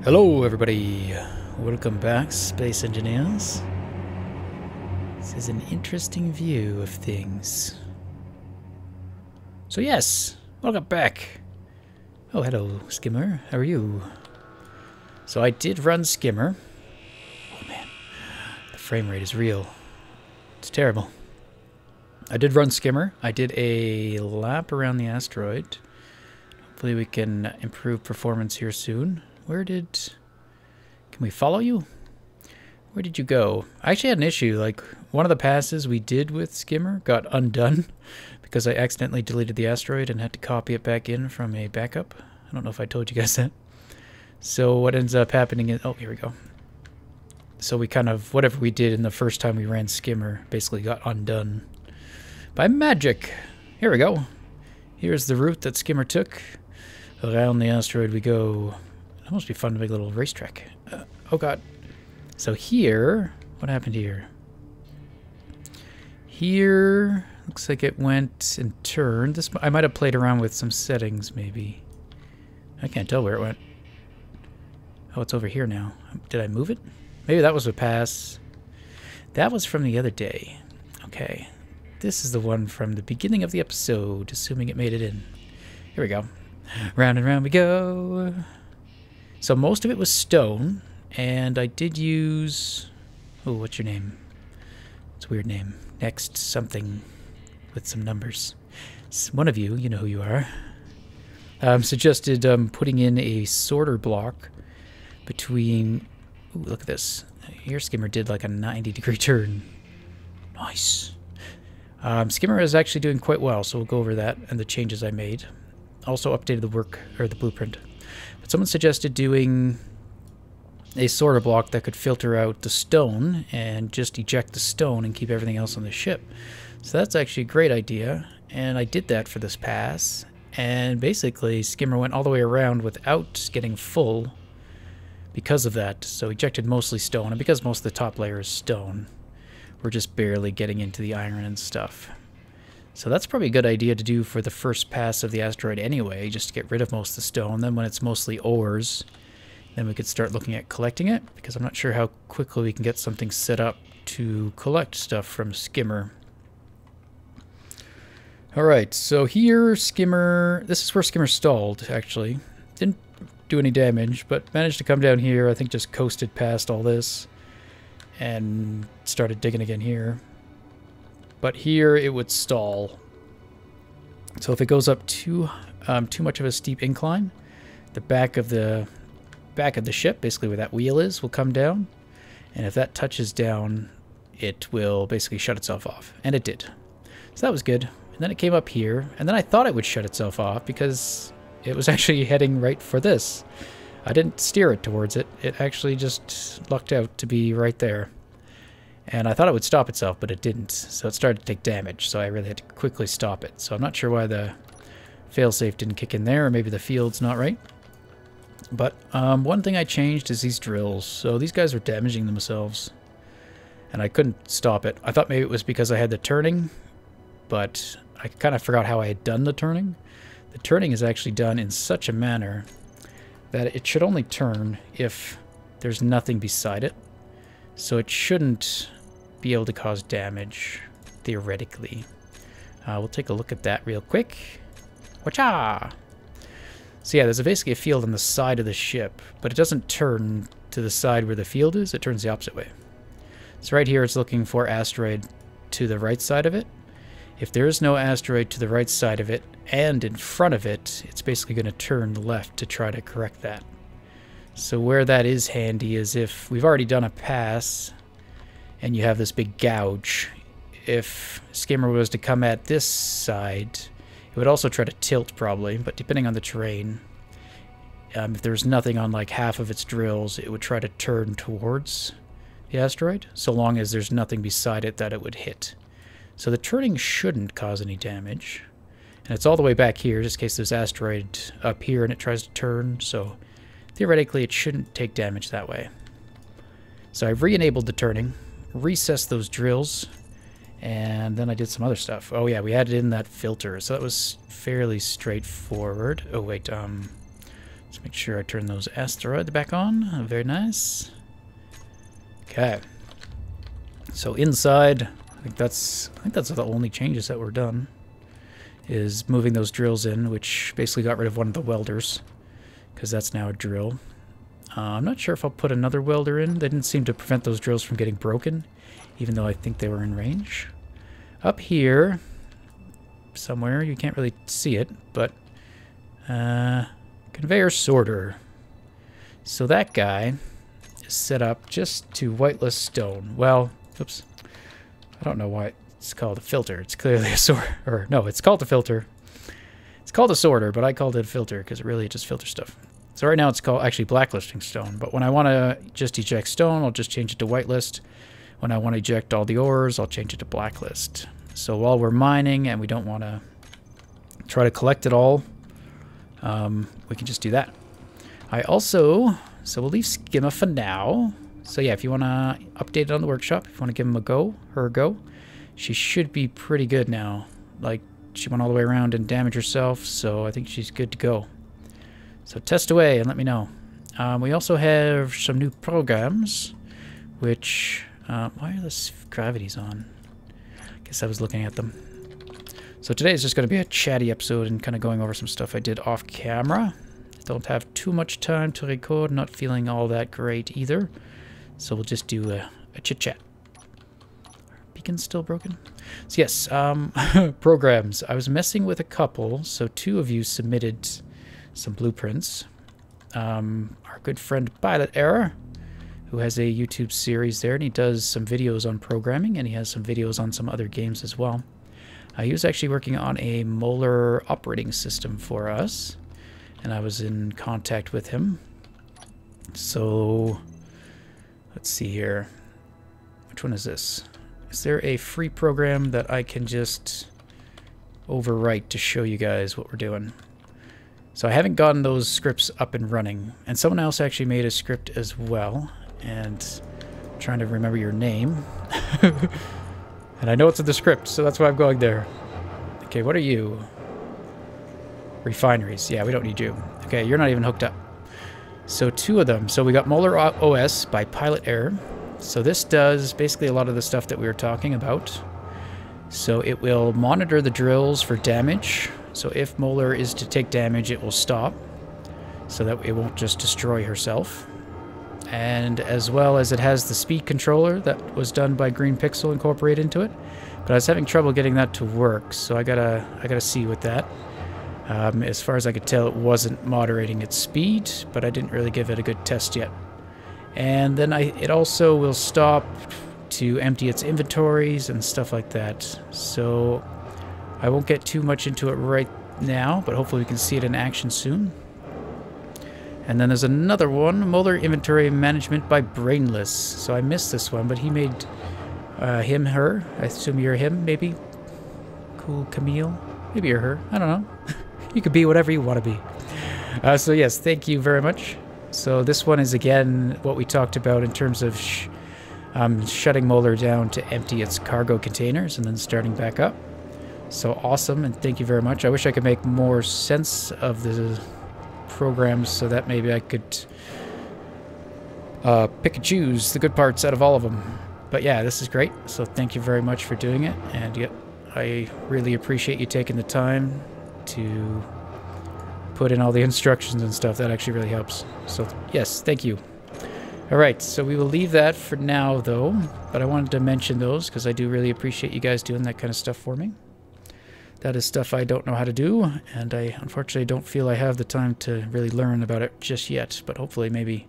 Hello everybody, welcome back Space Engineers. This is an interesting view of things. So yes, welcome back. Oh hello Skimmer, how are you? So I did run Skimmer. Oh man, the frame rate is real. It's terrible. I did run Skimmer. I did a lap around the asteroid. Hopefully we can improve performance here soon. Can we follow you? Where did you go? I actually had an issue, like one of the passes we did with Skimmer got undone because I accidentally deleted the asteroid and had to copy it back in from a backup. I don't know if I told you guys that. So what ends up happening is, oh, here we go. So we kind of, whatever we did in the first time we ran Skimmer basically got undone by magic. Here we go. Here's the route that Skimmer took. Around the asteroid we go. That must be fun to make a little racetrack. Oh god. So here, what happened here? Here, looks like it went and turned. This, I might have played around with some settings, maybe. I can't tell where it went. Oh, it's over here now. Did I move it? Maybe that was a pass. That was from the other day. Okay. This is the one from the beginning of the episode, assuming it made it in. Here we go. Round and round we go. So most of it was stone, and I did use... Oh, what's your name? It's a weird name. Next something with some numbers. One of you, you know who you are, suggested putting in a sorter block between... Ooh, look at this. Your Skimmer did like a 90-degree turn. Nice. Skimmer is actually doing quite well, so we'll go over that and the changes I made. Also updated the blueprint. But someone suggested doing a sorter block that could filter out the stone and just eject the stone and keep everything else on the ship. So that's actually a great idea, and I did that for this pass. And basically, Skimmer went all the way around without getting full because of that. So ejected mostly stone, and because most of the top layer is stone, we're just barely getting into the iron and stuff. So that's probably a good idea to do for the first pass of the asteroid anyway, just to get rid of most of the stone. Then when it's mostly ores, then we could start looking at collecting it, because I'm not sure how quickly we can get something set up to collect stuff from Skimmer. Alright, so here Skimmer, this is where Skimmer stalled, actually. Didn't do any damage, but managed to come down here. I think just coasted past all this and started digging again here. But here it would stall. So if it goes up too much of a steep incline, the back of the ship, basically where that wheel is, will come down. And if that touches down, it will basically shut itself off. And it did. So that was good. And then it came up here, and then I thought it would shut itself off because it was actually heading right for this. I didn't steer it towards it. It actually just lucked out to be right there. And I thought it would stop itself, but it didn't. So it started to take damage, so I really had to quickly stop it. So I'm not sure why the failsafe didn't kick in there, or maybe the field's not right. But one thing I changed is these drills. So these guys are damaging themselves, and I couldn't stop it. I thought maybe it was because I had the turning, but I kind of forgot how I had done the turning. The turning is actually done in such a manner that it should only turn if there's nothing beside it. So it shouldn't be able to cause damage, theoretically. We'll take a look at that real quick. Wacha! So yeah, there's basically a field on the side of the ship, but it doesn't turn to the side where the field is, it turns the opposite way. So right here it's looking for asteroid to the right side of it. If there is no asteroid to the right side of it and in front of it, it's basically going to turn left to try to correct that. So where that is handy is if we've already done a pass and you have this big gouge. If Skimmer was to come at this side, it would also try to tilt probably, but depending on the terrain, if there's nothing on like half of its drills, it would try to turn towards the asteroid, so long as there's nothing beside it that it would hit. So the turning shouldn't cause any damage. And it's all the way back here, just in case there's asteroid up here and it tries to turn, so theoretically, it shouldn't take damage that way. So I re-enabled the turning, recessed those drills, and then I did some other stuff. Oh yeah, we added in that filter, so that was fairly straightforward. Oh wait, Let's make sure I turn those asteroid back on. Very nice. Okay. So inside, I think that's the only changes that were done. Is moving those drills in, which basically got rid of one of the welders, because that's now a drill. I'm not sure if I'll put another welder in. They didn't seem to prevent those drills from getting broken, even though I think they were in range. Up here, somewhere, you can't really see it, but conveyor sorter. So that guy is set up just to whitelist stone. Well, oops, I don't know why it's called a filter. It's clearly a sorter. Or no, it's called a filter. It's called a sorter, but I called it a filter because it really just filters stuff. So right now it's called actually blacklisting stone. But when I want to just eject stone, I'll just change it to whitelist. When I want to eject all the ores, I'll change it to blacklist. So while we're mining and we don't want to try to collect it all, we can just do that. So we'll leave Skimma for now. So yeah, if you want to update it on the workshop, if you want to give him a go, her a go, she should be pretty good now. Like, she went all the way around and damaged herself, so I think she's good to go. So test away and let me know. We also have some new programs, which... why are the gravities on? I guess I was looking at them. So today is just going to be a chatty episode and kind of going over some stuff I did off camera. Don't have too much time to record, not feeling all that great either. So we'll just do a chit-chat. Beacon's still broken? So yes, programs. I was messing with a couple, so 2 of you submitted some blueprints. Our good friend Pilot Error, who has a YouTube series there, and he does some videos on programming, and he has some videos on some other games as well. He was actually working on a molar operating system for us, and I was in contact with him. So, let's see here. Which one is this? Is there a free program that I can just overwrite to show you guys what we're doing? So I haven't gotten those scripts up and running, and someone else actually made a script as well, and I'm trying to remember your name. And I know it's in the script, so that's why I'm going there. Okay, what are you? Refineries. Yeah, we don't need you. Okay, you're not even hooked up. So 2 of them. So we got Molar OS by Pilot Error. So this does basically a lot of the stuff that we were talking about. So it will monitor the drills for damage. So if Molar is to take damage, it will stop, so that it won't just destroy herself. And as well as it has the speed controller that was done by Green Pixel incorporated into it. But I was having trouble getting that to work, so I gotta see with that. As far as I could tell, it wasn't moderating its speed, but I didn't really give it a good test yet. And then it also will stop to empty its inventories and stuff like that. So I won't get too much into it right now, but hopefully we can see it in action soon. And then there's another one, Molar Inventory Management by Brainless. So I missed this one, but he made him, her. I assume you're him, maybe? Cool Camille? Maybe you're her. I don't know. You could be whatever you want to be. So yes, thank you very much. So this one is, again, what we talked about in terms of shutting Molar down to empty its cargo containers and then starting back up. So awesome, and thank you very much. I wish I could make more sense of the programs so that maybe I could pick and choose the good parts out of all of them. But yeah, this is great, so thank you very much for doing it, and yeah, I really appreciate you taking the time to put in all the instructions and stuff. That actually really helps. So yes, thank you. Alright, so we will leave that for now though, but I wanted to mention those because I do really appreciate you guys doing that kind of stuff for me. That is stuff I don't know how to do, and I unfortunately don't feel I have the time to really learn about it just yet, but hopefully maybe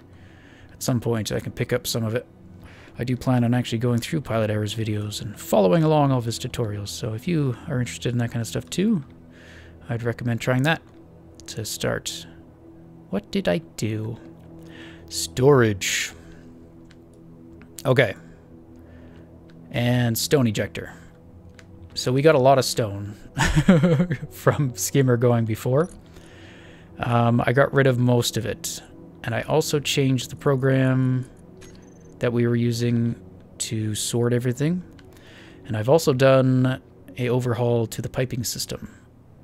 at some point I can pick up some of it. I do plan on actually going through Pilot Error's videos and following along all of his tutorials, so if you are interested in that kind of stuff too, I'd recommend trying that to start. What did I do? Storage. Okay. And stone ejector. So we got a lot of stone from Skimmer going before. I got rid of most of it. And I also changed the program that we were using to sort everything. And I've also done a overhaul to the piping system.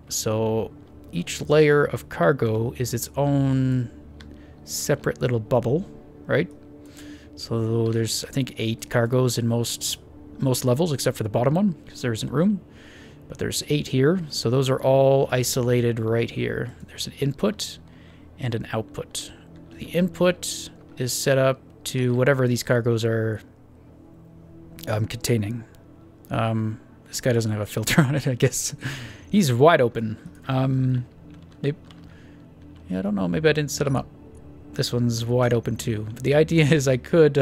So each layer of cargo is its own separate little bubble, right? So there's, I think, 8 cargoes in most levels, except for the bottom one, because there isn't room. But there's 8 here, so those are all isolated right here. There's an input and an output. The input is set up to whatever these cargoes are containing. This guy doesn't have a filter on it, I guess. He's wide open. Maybe, yeah, I don't know, maybe I didn't set him up. This one's wide open too. But the idea is I could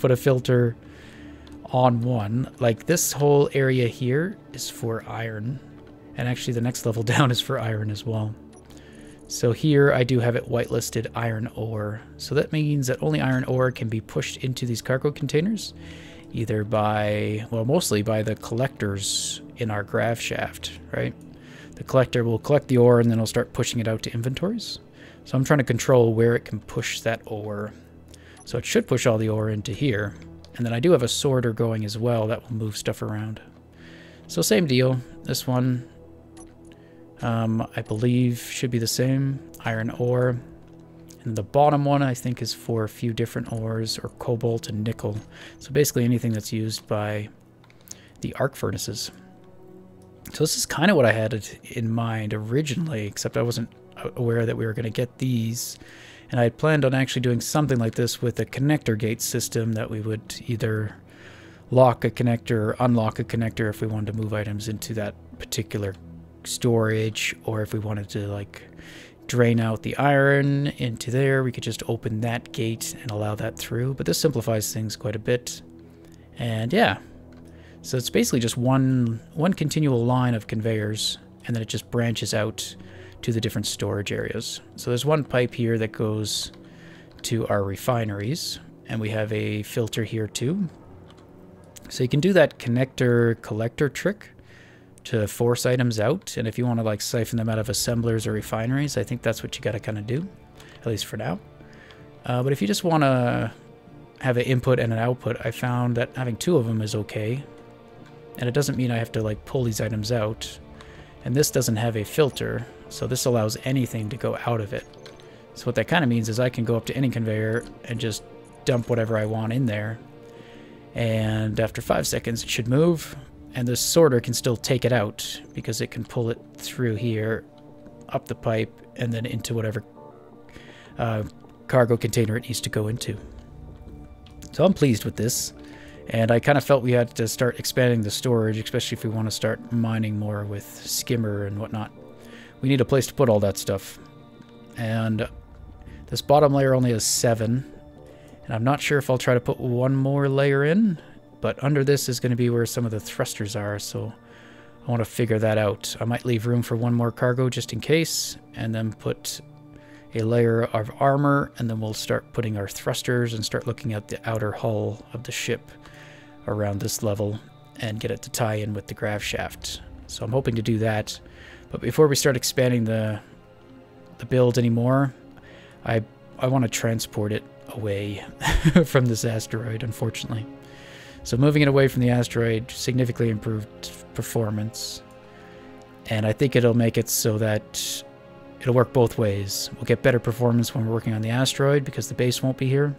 put a filter on one. Like this whole area here is for iron. And actually the next level down is for iron as well. So here I do have it whitelisted iron ore. So that means that only iron ore can be pushed into these cargo containers. Either by, well, mostly by the collectors in our grav shaft, right? The collector will collect the ore and then it'll start pushing it out to inventories. So I'm trying to control where it can push that ore. So it should push all the ore into here. And then I do have a sorter going as well that will move stuff around. So same deal. This one, I believe, should be the same. Iron ore. And the bottom one, I think, is for a few different ores, or cobalt and nickel. So basically anything that's used by the arc furnaces. So this is kind of what I had in mind originally, except I wasn't aware that we were going to get these. And I had planned on actually doing something like this with a connector gate system that we would either lock a connector or unlock a connector if we wanted to move items into that particular storage, or if we wanted to, like, drain out the iron into there, we could just open that gate and allow that through. But this simplifies things quite a bit. And yeah, so it's basically just one continual line of conveyors, and then it just branches out to the different storage areas. So there's one pipe here that goes to our refineries, and we have a filter here too. So you can do that connector collector trick to force items out, and if you want to like siphon them out of assemblers or refineries, I think that's what you got to kind of do, at least for now. But if you just want to have an input and an output, I found that having 2 of them is okay, and it doesn't mean I have to like pull these items out. And this doesn't have a filter, so this allows anything to go out of it. So what that kind of means is I can go up to any conveyor and just dump whatever I want in there, and after 5 seconds it should move. And the sorter can still take it out because it can pull it through here, up the pipe, and then into whatever cargo container it needs to go into. So I'm pleased with this. And I kind of felt we had to start expanding the storage, especially if we want to start mining more with skimmer and whatnot. We need a place to put all that stuff. And this bottom layer only has 7. And I'm not sure if I'll try to put one more layer in. But under this is going to be where some of the thrusters are, so I want to figure that out. I might leave room for one more cargo just in case, and then put a layer of armor, and then we'll start putting our thrusters and start looking at the outer hull of the ship around this level and get it to tie in with the grav shaft. So I'm hoping to do that. But before we start expanding the build anymore, I want to transport it away from this asteroid, unfortunately. So moving it away from the asteroid significantly improved performance. And I think it'll make it so that it'll work both ways. We'll get better performance when we're working on the asteroid because the base won't be here.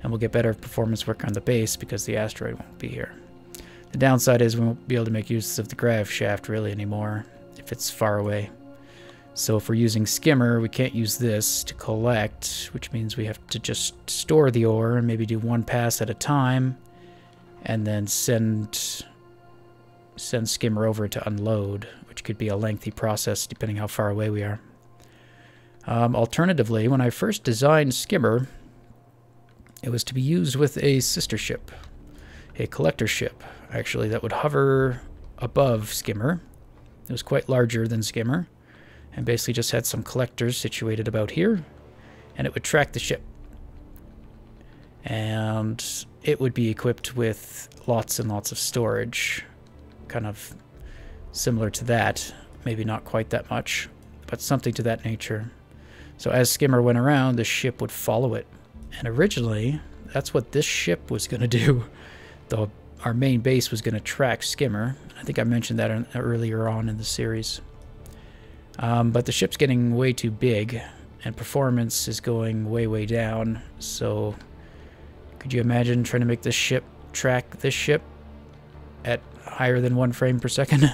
And we'll get better performance working on the base because the asteroid won't be here. The downside is we won't be able to make use of the grav shaft really anymore if it's far away. So if we're using skimmer, we can't use this to collect, which means we have to just store the ore and maybe do one pass at a time. And then send skimmer over to unload, which could be a lengthy process depending how far away we are. Alternatively, when I first designed skimmer, it was to be used with a sister ship, a collector ship, actually, that would hover above skimmer. It was quite larger than skimmer, and basically just had some collectors situated about here, and it would track the ship. And it would be equipped with lots and lots of storage, kind of similar to that, maybe not quite that much, but something to that nature. So as skimmer went around, the ship would follow it. And originally, that's what this ship was going to do. Our main base was going to track skimmer. I think I mentioned that earlier on in the series. But the ship's getting way too big, and performance is going way, way down. So could you imagine trying to make this ship track this ship at higher than 1 frame per second?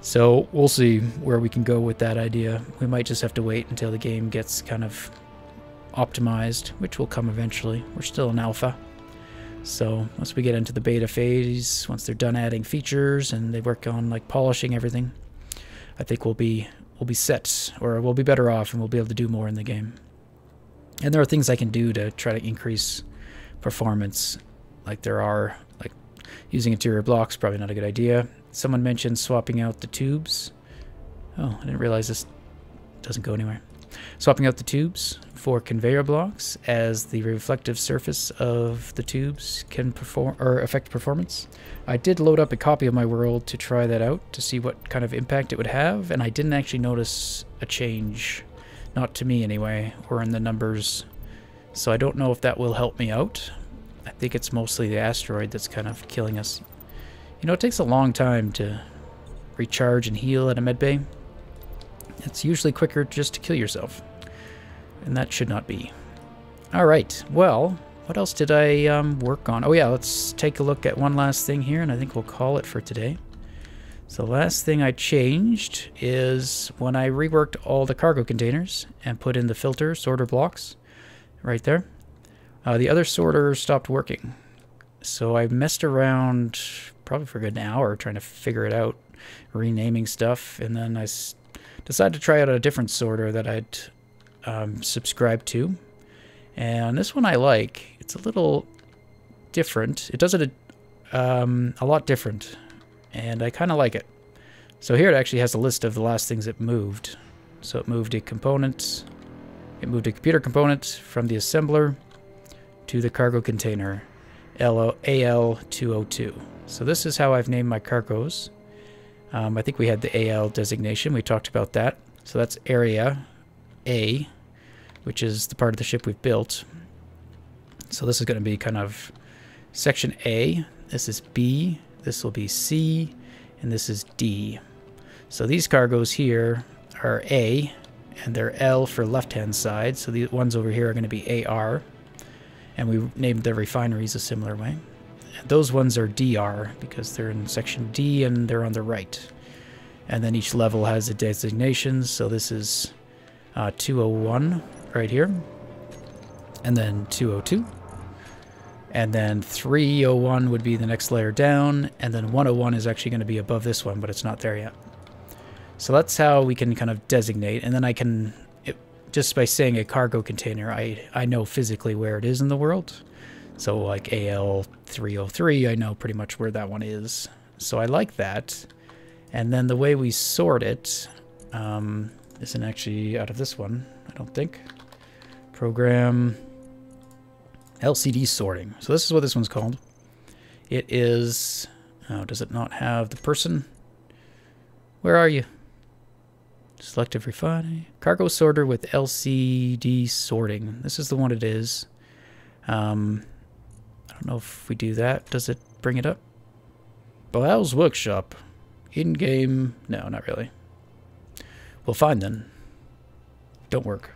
So we'll see where we can go with that idea. We might just have to wait until the game gets kind of optimized, which will come eventually. We're still in alpha. So once we get into the beta phase, once they're done adding features and they work on like polishing everything, I think we'll be set, or we'll be better off, and we'll be able to do more in the game. And there are things I can do to try to increase performance. Like there are, like using interior blocks, probably not a good idea. Someone mentioned swapping out the tubes. Oh, I didn't realize this doesn't go anywhere. Swapping out the tubes for conveyor blocks, as the reflective surface of the tubes can perform or affect performance. I did load up a copy of my world to try that out to see what kind of impact it would have, and I didn't actually notice a change. Not to me anyway, or in the numbers. So I don't know if that will help me out. I think it's mostly the asteroid that's kind of killing us. You know, it takes a long time to recharge and heal at a medbay. It's usually quicker just to kill yourself. And that should not be. Alright, well, what else did I work on? Oh yeah, let's take a look at one last thing here, and I think we'll call it for today. So the last thing I changed is when I reworked all the cargo containers and put in the filter sorter blocks right there, the other sorter stopped working. So I messed around probably for a good hour trying to figure it out, renaming stuff, and then I decided to try out a different sorter that I'd subscribed to. And this one I like. It's a little different. It does it a lot different, and I kind of like it. So here it actually has a list of the last things it moved. So it moved a component, it moved a computer component from the assembler to the cargo container, AL202. So this is how I've named my cargoes. I think we had the AL designation. We talked about that. So that's Area A, which is the part of the ship we've built. So this is going to be kind of Section A. This is B. This will be C. And this is D. So these cargoes here are A, and they're L for left-hand side. So the ones over here are going to be AR. And we named the refineries a similar way. Those ones are DR because they're in section D and they're on the right. And then each level has a designation. So this is 201 right here. And then 202. And then 301 would be the next layer down. And then 101 is actually going to be above this one, but it's not there yet. So that's how we can kind of designate. And then I can, just by saying a cargo container, I know physically where it is in the world. So like AL303, I know pretty much where that one is. So I like that. And then the way we sort it isn't actually out of this one, I don't think. Program LCD sorting. So this is what this one's called. It is, oh, does it not have the person? Where are you? Selective refining. Cargo sorter with LCD sorting. This is the one it is. I don't know if we do that. Does it bring it up? Bow's Workshop. In-game. No, not really. Well, fine then. Don't work.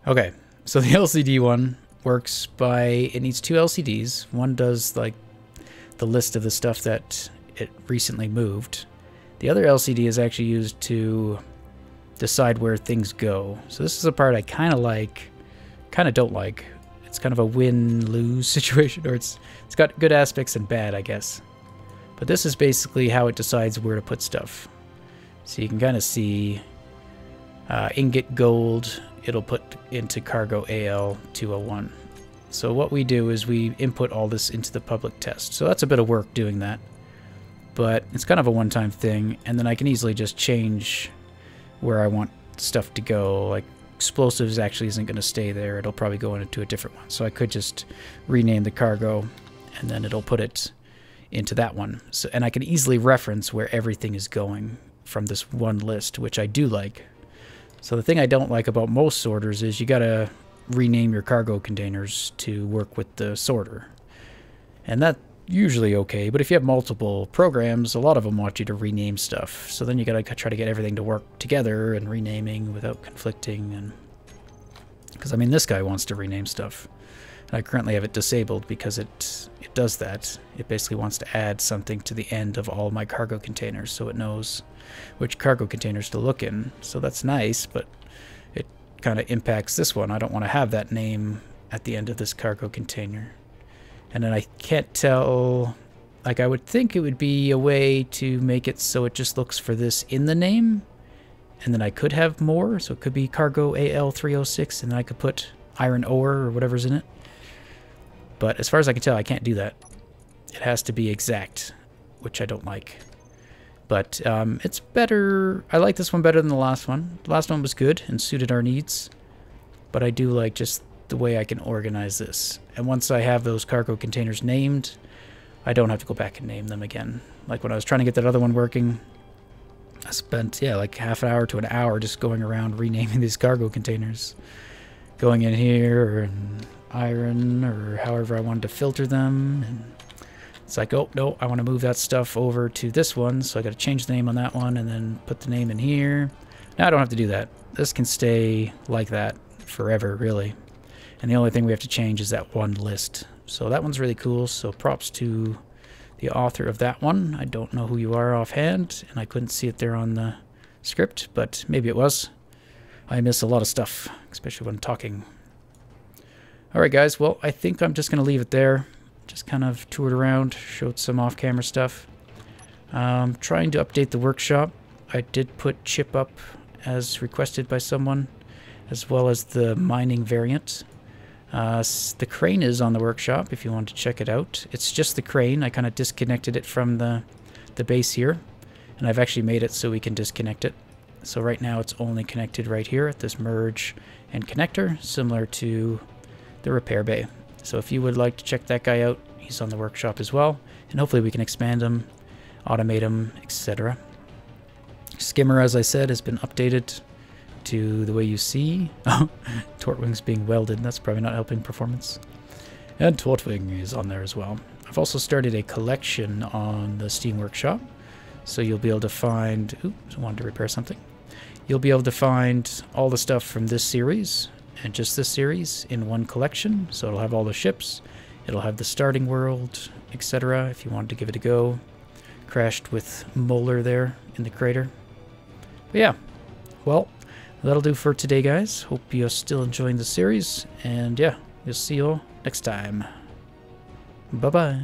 Okay. So the LCD one works by... It needs 2 LCDs. One does, like, the list of the stuff that it recently moved. The other LCD is actually used to decide where things go. So this is a part I kind of like, kind of don't like. It's kind of a win-lose situation, or it's got good aspects and bad, I guess. But this is basically how it decides where to put stuff. So you can kind of see ingot gold, it'll put into cargo AL201. So what we do is we input all this into the public test. So that's a bit of work doing that. But it's kind of a one-time thing, and then I can easily just change where I want stuff to go. Like explosives actually isn't going to stay there. It'll probably go into a different one. So I could just rename the cargo, and then it'll put it into that one. So, and I can easily reference where everything is going from this one list, which I do like. So the thing I don't like about most sorters is you got to rename your cargo containers to work with the sorter. And that, usually okay, but if you have multiple programs, a lot of them want you to rename stuff. So then you gotta try to get everything to work together and renaming without conflicting. And because I mean, this guy wants to rename stuff, and I currently have it disabled because it does that. It basically wants to add something to the end of all my cargo containers, so it knows which cargo containers to look in. So that's nice, but it kind of impacts this one. I don't want to have that name at the end of this cargo container. And then I can't tell, like I would think it would be a way to make it so it just looks for this in the name. And then I could have more, so it could be cargo AL306, and then I could put iron ore or whatever's in it. But as far as I can tell, I can't do that. It has to be exact, which I don't like. But it's better, I like this one better than the last one. The last one was good and suited our needs. But I do like just the way I can organize this. And once I have those cargo containers named, I don't have to go back and name them again. Like when I was trying to get that other one working, I spent, yeah, like half an hour to an hour just going around renaming these cargo containers. Going in here and iron or however I wanted to filter them. And it's like, oh, no, I want to move that stuff over to this one, so I got to change the name on that one and then put the name in here. Now I don't have to do that. This can stay like that forever, really. And the only thing we have to change is that one list. So that one's really cool. So props to the author of that one. I don't know who you are offhand, and I couldn't see it there on the script, but maybe it was. I miss a lot of stuff, especially when talking. Alright guys, well, I think I'm just going to leave it there. Just kind of toured around, showed some off-camera stuff. Trying to update the workshop. I did put chip up as requested by someone, as well as the mining variant. The crane is on the workshop if you want to check it out. It's just the crane. I kind of disconnected it from the base here, and I've actually made it so we can disconnect it. So right now it's only connected right here at this merge and connector, similar to the repair bay. So if you would like to check that guy out, he's on the workshop as well, and hopefully we can expand him, automate him, etc. Skimmer, as I said, has been updated to the way you see. Torque wings being welded, that's probably not helping performance. And Tortwing is on there as well. I've also started a collection on the Steam Workshop, so you'll be able to find, oops, I wanted to repair something. You'll be able to find all the stuff from this series, and just this series, in one collection. So it'll have all the ships, it'll have the starting world, etc. if you wanted to give it a go. Crashed with Molar there in the crater. But yeah, well, that'll do for today, guys. Hope you're still enjoying the series, and yeah, we'll see you all next time. Bye-bye.